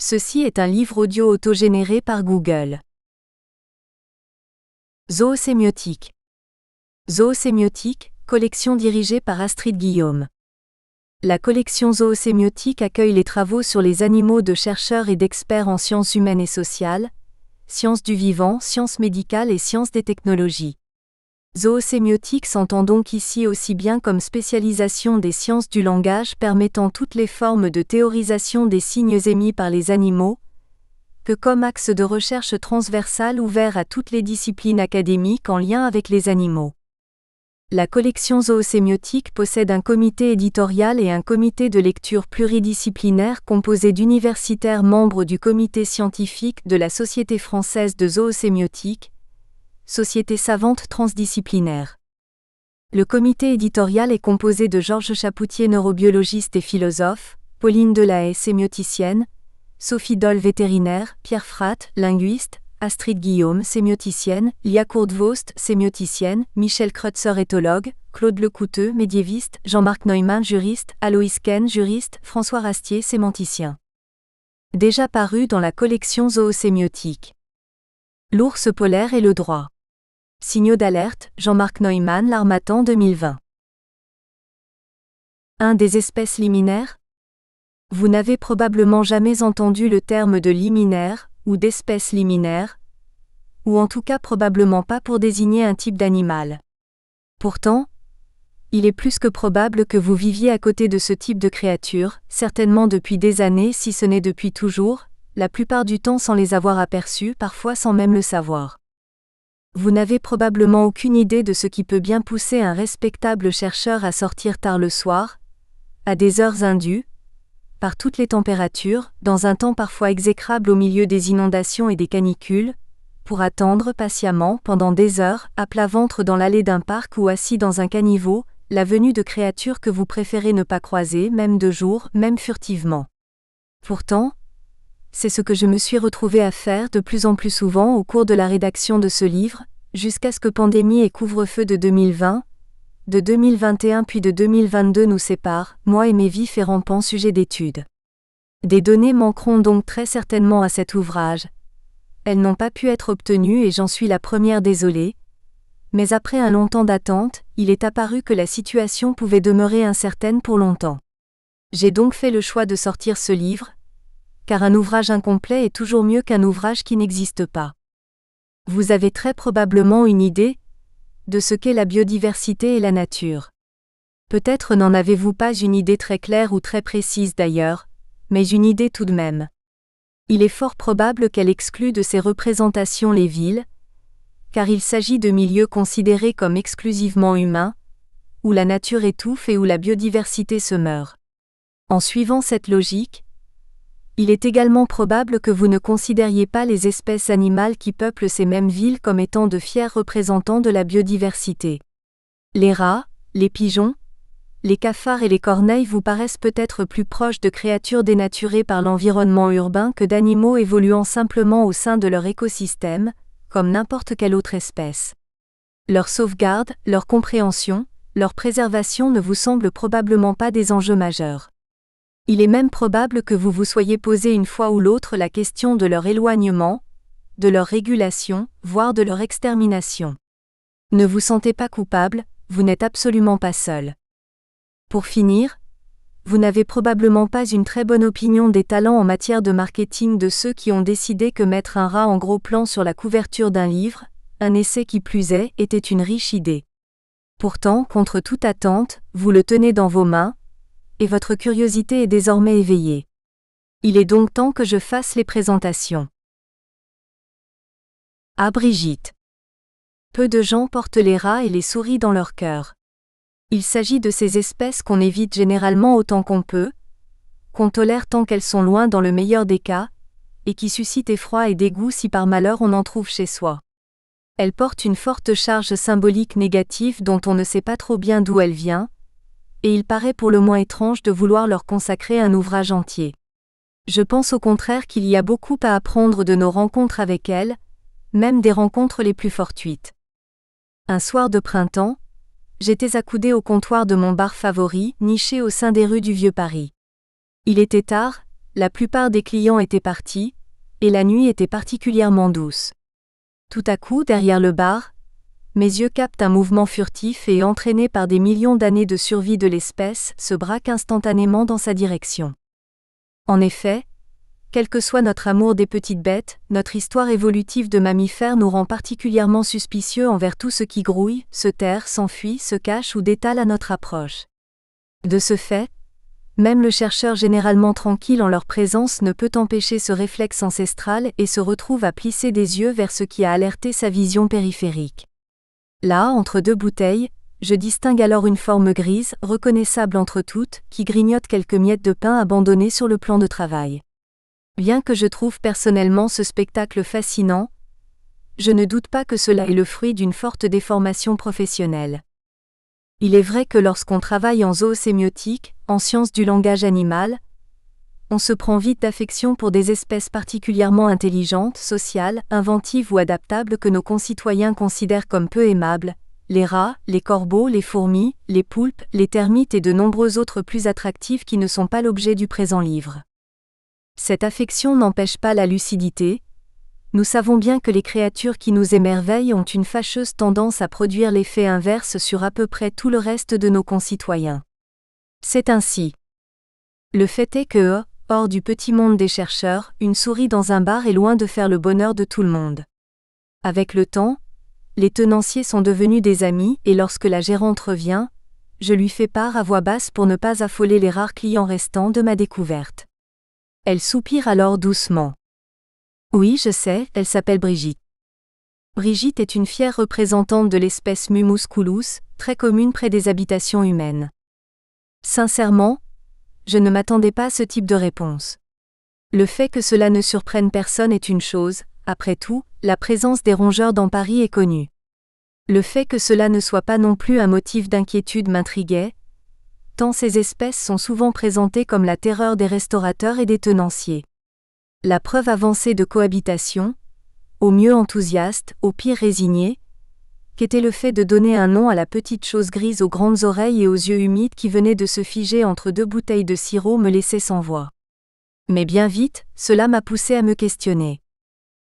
Ceci est un livre audio autogénéré par Google. Zoosémiotique. Zoosémiotique, collection dirigée par Astrid Guillaume. La collection Zoosémiotique accueille les travaux sur les animaux de chercheurs et d'experts en sciences humaines et sociales, sciences du vivant, sciences médicales et sciences des technologies. Zoosémiotique s'entend donc ici aussi bien comme spécialisation des sciences du langage permettant toutes les formes de théorisation des signes émis par les animaux, que comme axe de recherche transversal ouvert à toutes les disciplines académiques en lien avec les animaux. La collection Zoosémiotique possède un comité éditorial et un comité de lecture pluridisciplinaire composé d'universitaires membres du comité scientifique de la Société française de zoosémiotique, société savante transdisciplinaire. Le comité éditorial est composé de Georges Chapoutier, neurobiologiste et philosophe, Pauline Delahaye, sémioticienne, Sophie Doll, vétérinaire, Pierre Fratte, linguiste, Astrid Guillaume, sémioticienne, Lia Courtevost, sémioticienne, Michel Kreutzer, éthologue, Claude Lecouteux, médiéviste, Jean-Marc Neumann, juriste, Aloïs Ken, juriste, François Rastier, sémanticien. Déjà paru dans la collection Zoosémiotique. L'ours polaire et le droit. Signaux d'alerte, Jean-Marc Neumann, l'Harmattan 2020. Un des espèces liminaires ? Vous n'avez probablement jamais entendu le terme de liminaire, ou d'espèce liminaire, ou en tout cas probablement pas pour désigner un type d'animal. Pourtant, il est plus que probable que vous viviez à côté de ce type de créatures, certainement depuis des années si ce n'est depuis toujours, la plupart du temps sans les avoir aperçus, parfois sans même le savoir. Vous n'avez probablement aucune idée de ce qui peut bien pousser un respectable chercheur à sortir tard le soir, à des heures indues, par toutes les températures, dans un temps parfois exécrable au milieu des inondations et des canicules, pour attendre patiemment pendant des heures, à plat ventre dans l'allée d'un parc ou assis dans un caniveau, la venue de créatures que vous préférez ne pas croiser, même de jour, même furtivement. Pourtant, c'est ce que je me suis retrouvée à faire de plus en plus souvent au cours de la rédaction de ce livre, jusqu'à ce que pandémie et couvre-feu de 2020, de 2021 puis de 2022 nous séparent, moi et mes vifs et rampants sujets d'étude. Des données manqueront donc très certainement à cet ouvrage. Elles n'ont pas pu être obtenues et j'en suis la première désolée. Mais après un long temps d'attente, il est apparu que la situation pouvait demeurer incertaine pour longtemps. J'ai donc fait le choix de sortir ce livre, car un ouvrage incomplet est toujours mieux qu'un ouvrage qui n'existe pas. Vous avez très probablement une idée de ce qu'est la biodiversité et la nature. Peut-être n'en avez-vous pas une idée très claire ou très précise d'ailleurs, mais une idée tout de même. Il est fort probable qu'elle exclue de ses représentations les villes, car il s'agit de milieux considérés comme exclusivement humains, où la nature étouffe et où la biodiversité se meurt. En suivant cette logique, il est également probable que vous ne considériez pas les espèces animales qui peuplent ces mêmes villes comme étant de fiers représentants de la biodiversité. Les rats, les pigeons, les cafards et les corneilles vous paraissent peut-être plus proches de créatures dénaturées par l'environnement urbain que d'animaux évoluant simplement au sein de leur écosystème, comme n'importe quelle autre espèce. Leur sauvegarde, leur compréhension, leur préservation ne vous semblent probablement pas des enjeux majeurs. Il est même probable que vous vous soyez posé une fois ou l'autre la question de leur éloignement, de leur régulation, voire de leur extermination. Ne vous sentez pas coupable, vous n'êtes absolument pas seul. Pour finir, vous n'avez probablement pas une très bonne opinion des talents en matière de marketing de ceux qui ont décidé que mettre un rat en gros plan sur la couverture d'un livre, un essai qui plus est, était une riche idée. Pourtant, contre toute attente, vous le tenez dans vos mains, et votre curiosité est désormais éveillée. Il est donc temps que je fasse les présentations. À Brigitte. Peu de gens portent les rats et les souris dans leur cœur. Il s'agit de ces espèces qu'on évite généralement autant qu'on peut, qu'on tolère tant qu'elles sont loin dans le meilleur des cas, et qui suscitent effroi et dégoût si par malheur on en trouve chez soi. Elles portent une forte charge symbolique négative dont on ne sait pas trop bien d'où elle vient, et il paraît pour le moins étrange de vouloir leur consacrer un ouvrage entier. Je pense au contraire qu'il y a beaucoup à apprendre de nos rencontres avec elles, même des rencontres les plus fortuites. Un soir de printemps, j'étais accoudée au comptoir de mon bar favori, niché au sein des rues du Vieux Paris. Il était tard, la plupart des clients étaient partis, et la nuit était particulièrement douce. Tout à coup, derrière le bar, mes yeux captent un mouvement furtif et, entraîné par des millions d'années de survie de l'espèce, se braque instantanément dans sa direction. En effet, quel que soit notre amour des petites bêtes, notre histoire évolutive de mammifères nous rend particulièrement suspicieux envers tout ce qui grouille, se terre, s'enfuit, se cache ou détale à notre approche. De ce fait, même le chercheur généralement tranquille en leur présence ne peut empêcher ce réflexe ancestral et se retrouve à plisser des yeux vers ce qui a alerté sa vision périphérique. Là, entre deux bouteilles, je distingue alors une forme grise, reconnaissable entre toutes, qui grignote quelques miettes de pain abandonnées sur le plan de travail. Bien que je trouve personnellement ce spectacle fascinant, je ne doute pas que cela est le fruit d'une forte déformation professionnelle. Il est vrai que lorsqu'on travaille en zoosémiotique, en sciences du langage animal, on se prend vite d'affection pour des espèces particulièrement intelligentes, sociales, inventives ou adaptables que nos concitoyens considèrent comme peu aimables, les rats, les corbeaux, les fourmis, les poulpes, les termites et de nombreux autres plus attractifs qui ne sont pas l'objet du présent livre. Cette affection n'empêche pas la lucidité. Nous savons bien que les créatures qui nous émerveillent ont une fâcheuse tendance à produire l'effet inverse sur à peu près tout le reste de nos concitoyens. C'est ainsi. Le fait est que, hors du petit monde des chercheurs, une souris dans un bar est loin de faire le bonheur de tout le monde. Avec le temps, les tenanciers sont devenus des amis et lorsque la gérante revient, je lui fais part à voix basse pour ne pas affoler les rares clients restants de ma découverte. Elle soupire alors doucement. Oui, je sais, elle s'appelle Brigitte. Brigitte est une fière représentante de l'espèce Musculus, très commune près des habitations humaines. Sincèrement, je ne m'attendais pas à ce type de réponse. Le fait que cela ne surprenne personne est une chose, après tout, la présence des rongeurs dans Paris est connue. Le fait que cela ne soit pas non plus un motif d'inquiétude m'intriguait, tant ces espèces sont souvent présentées comme la terreur des restaurateurs et des tenanciers. La preuve avancée de cohabitation, au mieux enthousiaste, au pire résigné, qu'était le fait de donner un nom à la petite chose grise aux grandes oreilles et aux yeux humides qui venait de se figer entre deux bouteilles de sirop me laissait sans voix. Mais bien vite, cela m'a poussé à me questionner.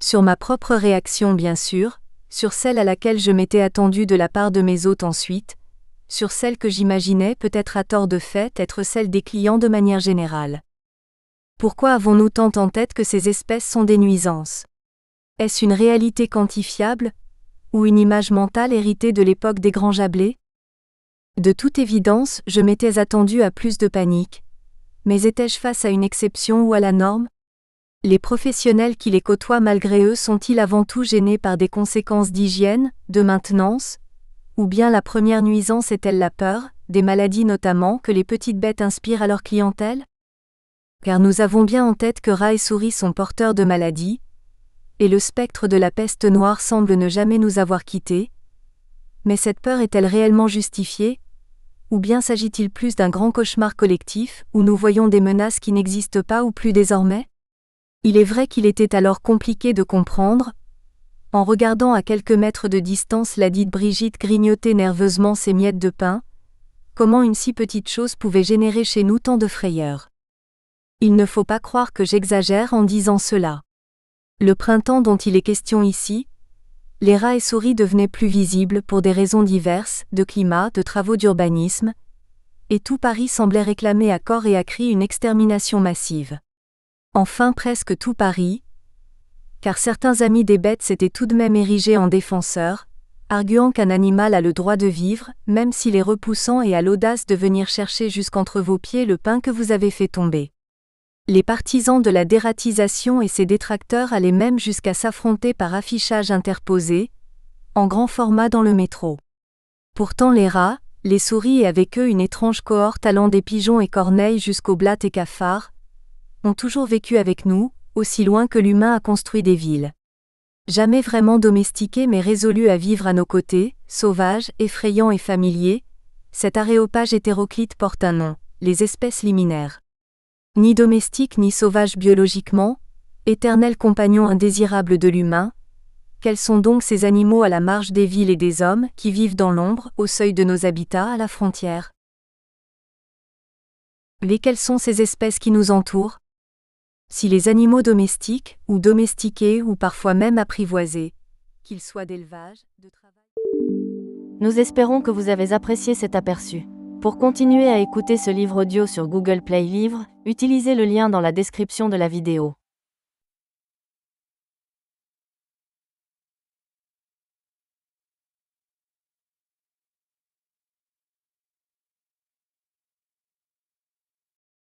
Sur ma propre réaction bien sûr, sur celle à laquelle je m'étais attendu de la part de mes hôtes ensuite, sur celle que j'imaginais peut-être à tort de fait être celle des clients de manière générale. Pourquoi avons-nous tant en tête que ces espèces sont des nuisances ? Est-ce une réalité quantifiable, ou une image mentale héritée de l'époque des grands jablés ? De toute évidence, je m'étais attendu à plus de panique, mais étais-je face à une exception ou à la norme ? Les professionnels qui les côtoient malgré eux sont-ils avant tout gênés par des conséquences d'hygiène, de maintenance ? Ou bien la première nuisance est-elle la peur, des maladies notamment, que les petites bêtes inspirent à leur clientèle ? Car nous avons bien en tête que rats et souris sont porteurs de maladies, et le spectre de la peste noire semble ne jamais nous avoir quittés. Mais cette peur est-elle réellement justifiée ? Ou bien s'agit-il plus d'un grand cauchemar collectif, où nous voyons des menaces qui n'existent pas ou plus désormais ? Il est vrai qu'il était alors compliqué de comprendre, en regardant à quelques mètres de distance la dite Brigitte grignoter nerveusement ses miettes de pain, comment une si petite chose pouvait générer chez nous tant de frayeur. Il ne faut pas croire que j'exagère en disant cela. Le printemps dont il est question ici, les rats et souris devenaient plus visibles pour des raisons diverses, de climat, de travaux d'urbanisme, et tout Paris semblait réclamer à corps et à cri une extermination massive. Enfin presque tout Paris, car certains amis des bêtes s'étaient tout de même érigés en défenseurs, arguant qu'un animal a le droit de vivre, même s'il est repoussant et a l'audace de venir chercher jusqu'entre vos pieds le pain que vous avez fait tomber. Les partisans de la dératisation et ses détracteurs allaient même jusqu'à s'affronter par affichage interposé, en grand format dans le métro. Pourtant les rats, les souris et avec eux une étrange cohorte allant des pigeons et corneilles jusqu'aux blattes et cafards, ont toujours vécu avec nous, aussi loin que l'humain a construit des villes. Jamais vraiment domestiqués mais résolus à vivre à nos côtés, sauvages, effrayants et familiers, cet aréopage hétéroclite porte un nom, les espèces liminaires. Ni domestiques ni sauvages biologiquement, éternels compagnons indésirables de l'humain, quels sont donc ces animaux à la marge des villes et des hommes, qui vivent dans l'ombre, au seuil de nos habitats, à la frontière ? Mais quelles sont ces espèces qui nous entourent ? Si les animaux domestiques, ou domestiqués ou parfois même apprivoisés, qu'ils soient d'élevage, de travail. Nous espérons que vous avez apprécié cet aperçu. Pour continuer à écouter ce livre audio sur Google Play Livres, utilisez le lien dans la description de la vidéo.